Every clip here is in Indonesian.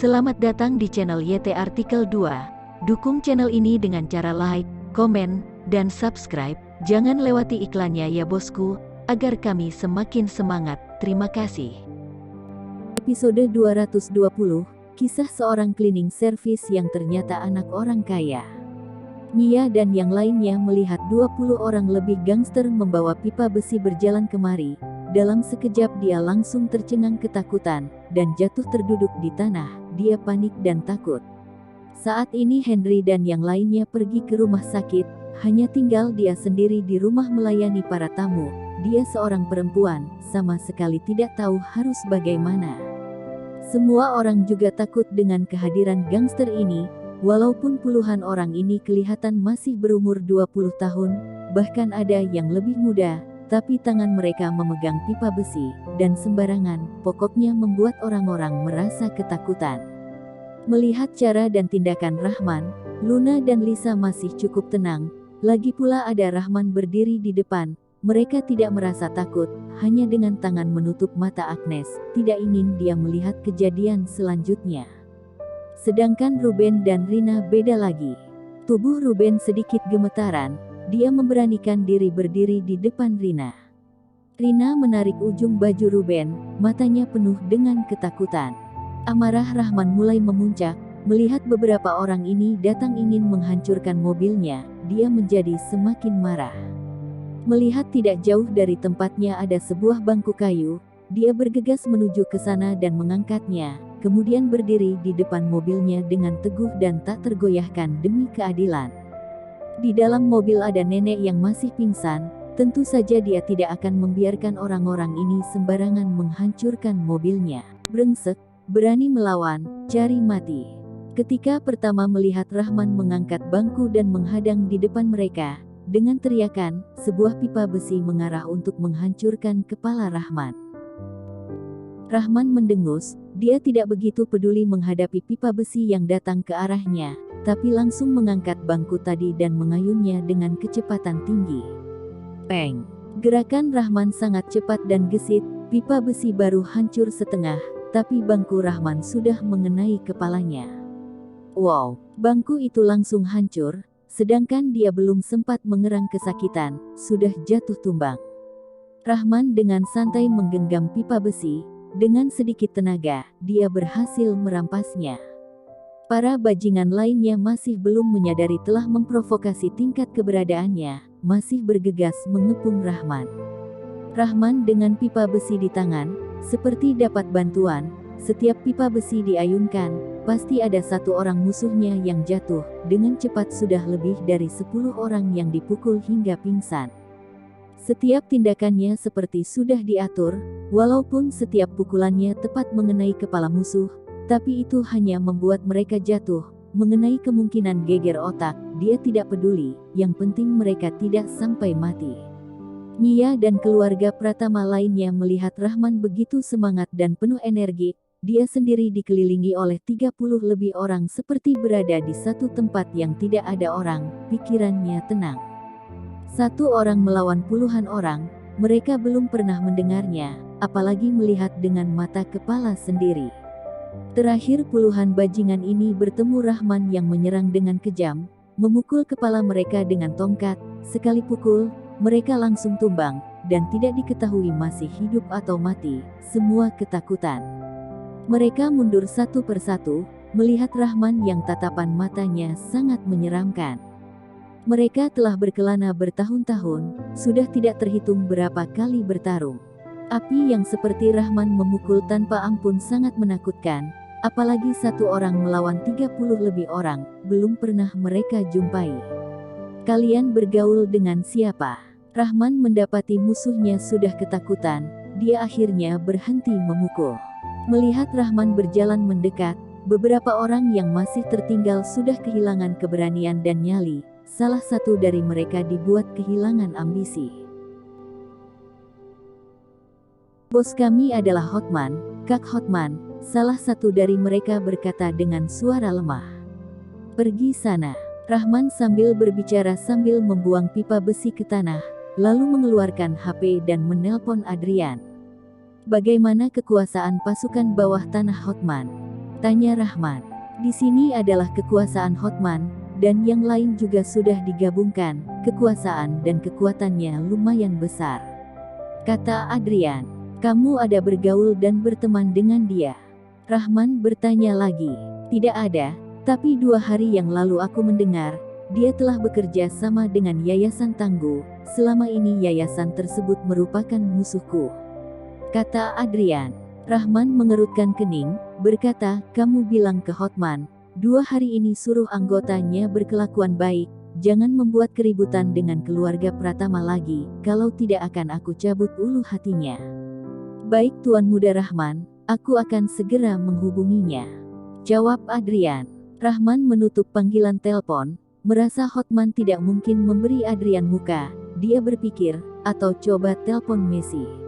Selamat datang di channel YT Artikel 2. Dukung channel ini dengan cara like, komen, dan subscribe. Jangan lewati iklannya ya bosku, agar kami semakin semangat. Terima kasih. Episode 220, kisah seorang cleaning service yang ternyata anak orang kaya. Mia dan yang lainnya melihat 20 orang lebih gangster membawa pipa besi berjalan kemari. Dalam sekejap dia langsung tercengang ketakutan, dan jatuh terduduk di tanah. Dia panik dan takut. Saat ini Henry dan yang lainnya pergi ke rumah sakit, hanya tinggal dia sendiri di rumah melayani para tamu. Dia seorang perempuan, sama sekali tidak tahu harus bagaimana. Semua orang juga takut dengan kehadiran gangster ini, walaupun puluhan orang ini kelihatan masih berumur 20 tahun, bahkan ada yang lebih muda. Tapi tangan mereka memegang pipa besi, dan sembarangan, pokoknya membuat orang-orang merasa ketakutan. Melihat cara dan tindakan Rahman, Luna dan Lisa masih cukup tenang, lagi pula ada Rahman berdiri di depan. Mereka tidak merasa takut, hanya dengan tangan menutup mata Agnes, tidak ingin dia melihat kejadian selanjutnya. Sedangkan Ruben dan Rina beda lagi. Tubuh Ruben sedikit gemetaran. Dia memberanikan diri berdiri di depan Rina. Rina menarik ujung baju Ruben, matanya penuh dengan ketakutan. Amarah Rahman mulai memuncak, melihat beberapa orang ini datang ingin menghancurkan mobilnya, dia menjadi semakin marah. Melihat tidak jauh dari tempatnya ada sebuah bangku kayu, dia bergegas menuju ke sana dan mengangkatnya, kemudian berdiri di depan mobilnya dengan teguh dan tak tergoyahkan demi keadilan. Di dalam mobil ada nenek yang masih pingsan, tentu saja dia tidak akan membiarkan orang-orang ini sembarangan menghancurkan mobilnya. Brengsek, berani melawan, cari mati. Ketika pertama melihat Rahman mengangkat bangku dan menghadang di depan mereka, dengan teriakan, sebuah pipa besi mengarah untuk menghancurkan kepala Rahman. Rahman mendengus, dia tidak begitu peduli menghadapi pipa besi yang datang ke arahnya, tapi langsung mengangkat bangku tadi dan mengayunnya dengan kecepatan tinggi. Peng! Gerakan Rahman sangat cepat dan gesit, pipa besi baru hancur setengah, tapi bangku Rahman sudah mengenai kepalanya. Wow! Bangku itu langsung hancur, sedangkan dia belum sempat mengerang kesakitan, sudah jatuh tumbang. Rahman dengan santai menggenggam pipa besi, dengan sedikit tenaga, dia berhasil merampasnya. Para bajingan lainnya masih belum menyadari telah memprovokasi tingkat keberadaannya, masih bergegas mengepung Rahman. Rahman dengan pipa besi di tangan, seperti dapat bantuan, setiap pipa besi diayunkan, pasti ada satu orang musuhnya yang jatuh, dengan cepat sudah lebih dari 10 orang yang dipukul hingga pingsan. Setiap tindakannya seperti sudah diatur, walaupun setiap pukulannya tepat mengenai kepala musuh, tapi itu hanya membuat mereka jatuh, mengenai kemungkinan geger otak, dia tidak peduli, yang penting mereka tidak sampai mati. Mia dan keluarga Pratama lainnya melihat Rahman begitu semangat dan penuh energi, dia sendiri dikelilingi oleh 30 lebih orang seperti berada di satu tempat yang tidak ada orang, pikirannya tenang. Satu orang melawan puluhan orang, mereka belum pernah mendengarnya, apalagi melihat dengan mata kepala sendiri. Terakhir puluhan bajingan ini bertemu Rahman yang menyerang dengan kejam, memukul kepala mereka dengan tongkat, sekali pukul, mereka langsung tumbang, dan tidak diketahui masih hidup atau mati, semua ketakutan. Mereka mundur satu persatu, melihat Rahman yang tatapan matanya sangat menyeramkan. Mereka telah berkelana bertahun-tahun, sudah tidak terhitung berapa kali bertarung. Api yang seperti Rahman memukul tanpa ampun sangat menakutkan, apalagi satu orang melawan 30 lebih orang, belum pernah mereka jumpai. Kalian bergaul dengan siapa? Rahman mendapati musuhnya sudah ketakutan, dia akhirnya berhenti memukul. Melihat Rahman berjalan mendekat, beberapa orang yang masih tertinggal sudah kehilangan keberanian dan nyali, salah satu dari mereka dibuat kehilangan ambisi. Bos kami adalah Hotman, Kak Hotman, salah satu dari mereka berkata dengan suara lemah. Pergi sana. Rahman sambil berbicara sambil membuang pipa besi ke tanah, lalu mengeluarkan HP dan menelpon Adrian. Bagaimana kekuasaan pasukan bawah tanah Hotman? Tanya Rahman. Di sini adalah kekuasaan Hotman, dan yang lain juga sudah digabungkan, kekuasaan dan kekuatannya lumayan besar. Kata Adrian. Kamu ada bergaul dan berteman dengan dia? Rahman bertanya lagi. Tidak ada, tapi 2 hari yang lalu aku mendengar, dia telah bekerja sama dengan Yayasan Tangguh. Selama ini yayasan tersebut merupakan musuhku. Kata Adrian. Rahman mengerutkan kening, berkata, kamu bilang ke Hotman, 2 hari ini suruh anggotanya berkelakuan baik, jangan membuat keributan dengan keluarga Pratama lagi, kalau tidak akan aku cabut ulu hatinya. Baik Tuan Muda Rahman, aku akan segera menghubunginya. Jawab Adrian. Rahman menutup panggilan telepon, merasa Hotman tidak mungkin memberi Adrian muka, dia berpikir, atau coba telepon Messi.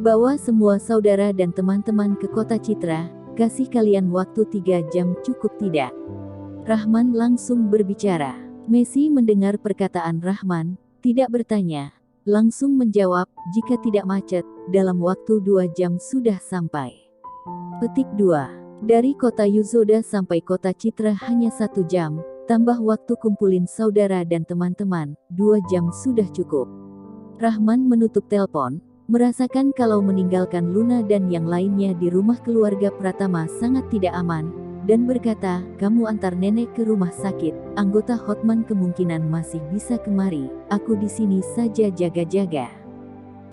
Bawa semua saudara dan teman-teman ke kota Citra, kasih kalian waktu 3 jam cukup tidak? Rahman langsung berbicara. Messi mendengar perkataan Rahman, tidak bertanya, langsung menjawab, jika tidak macet, dalam waktu 2 jam sudah sampai. Petik 2. Dari kota Yuzoda sampai kota Citra hanya 1 jam, tambah waktu kumpulin saudara dan teman-teman, 2 jam sudah cukup. Rahman menutup telepon, merasakan kalau meninggalkan Luna dan yang lainnya di rumah keluarga Pratama sangat tidak aman, dan berkata, kamu antar nenek ke rumah sakit, anggota Hotman kemungkinan masih bisa kemari, aku di sini saja jaga-jaga.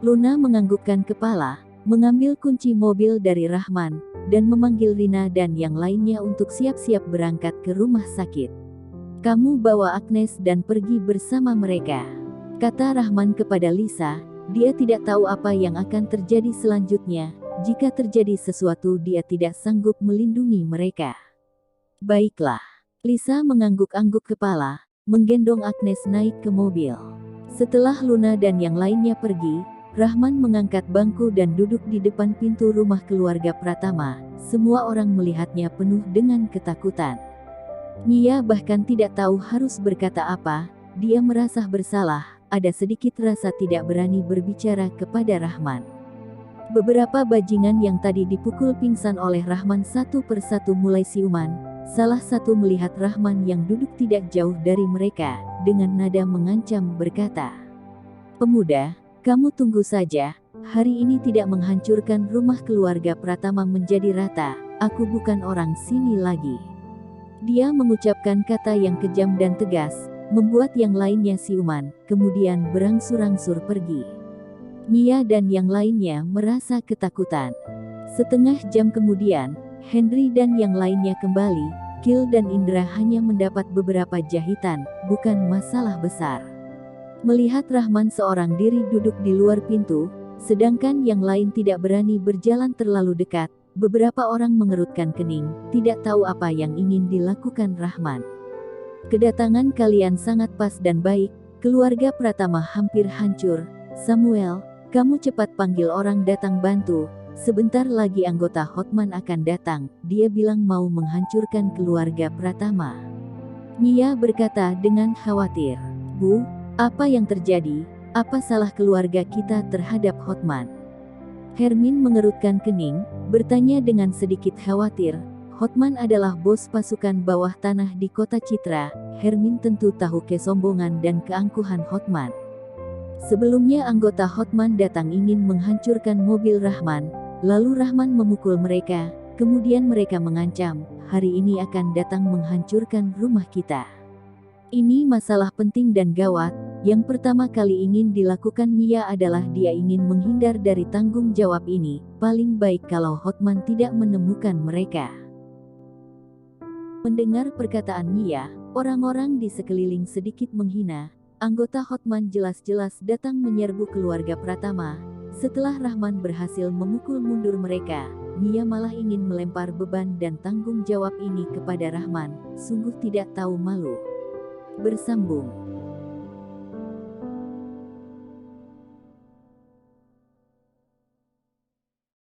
Luna menganggukkan kepala, mengambil kunci mobil dari Rahman, dan memanggil Rina dan yang lainnya untuk siap-siap berangkat ke rumah sakit. Kamu bawa Agnes dan pergi bersama mereka, kata Rahman kepada Lisa. Dia tidak tahu apa yang akan terjadi selanjutnya, jika terjadi sesuatu dia tidak sanggup melindungi mereka. Baiklah. Lisa mengangguk-angguk kepala, menggendong Agnes naik ke mobil. Setelah Luna dan yang lainnya pergi, Rahman mengangkat bangku dan duduk di depan pintu rumah keluarga Pratama. Semua orang melihatnya penuh dengan ketakutan. Mia bahkan tidak tahu harus berkata apa, dia merasa bersalah. Ada sedikit rasa tidak berani berbicara kepada Rahman. Beberapa bajingan yang tadi dipukul pingsan oleh Rahman satu persatu mulai siuman. Salah satu melihat Rahman yang duduk tidak jauh dari mereka, dengan nada mengancam berkata, pemuda, kamu tunggu saja, hari ini tidak menghancurkan rumah keluarga Pratama menjadi rata, aku bukan orang sini lagi. Dia mengucapkan kata yang kejam dan tegas, membuat yang lainnya siuman, kemudian berangsur-angsur pergi. Mia dan yang lainnya merasa ketakutan. Setengah jam kemudian, Henry dan yang lainnya kembali. Kil dan Indra hanya mendapat beberapa jahitan, bukan masalah besar. Melihat Rahman seorang diri duduk di luar pintu, sedangkan yang lain tidak berani berjalan terlalu dekat, beberapa orang mengerutkan kening, tidak tahu apa yang ingin dilakukan Rahman. Kedatangan kalian sangat pas dan baik, keluarga Pratama hampir hancur. Samuel, kamu cepat panggil orang datang bantu, sebentar lagi anggota Hotman akan datang, dia bilang mau menghancurkan keluarga Pratama. Mia berkata dengan khawatir, Bu, apa yang terjadi, apa salah keluarga kita terhadap Hotman? Hermin mengerutkan kening, bertanya dengan sedikit khawatir, Hotman adalah bos pasukan bawah tanah di kota Citra. Hermin tentu tahu kesombongan dan keangkuhan Hotman. Sebelumnya anggota Hotman datang ingin menghancurkan mobil Rahman, lalu Rahman memukul mereka, kemudian mereka mengancam, hari ini akan datang menghancurkan rumah kita. Ini masalah penting dan gawat, yang pertama kali ingin dilakukan Mia adalah dia ingin menghindar dari tanggung jawab ini, paling baik kalau Hotman tidak menemukan mereka. Mendengar perkataan Mia, orang-orang di sekeliling sedikit menghina. Anggota Hotman jelas-jelas datang menyerbu keluarga Pratama. Setelah Rahman berhasil memukul mundur mereka, Mia malah ingin melempar beban dan tanggung jawab ini kepada Rahman. Sungguh tidak tahu malu. Bersambung.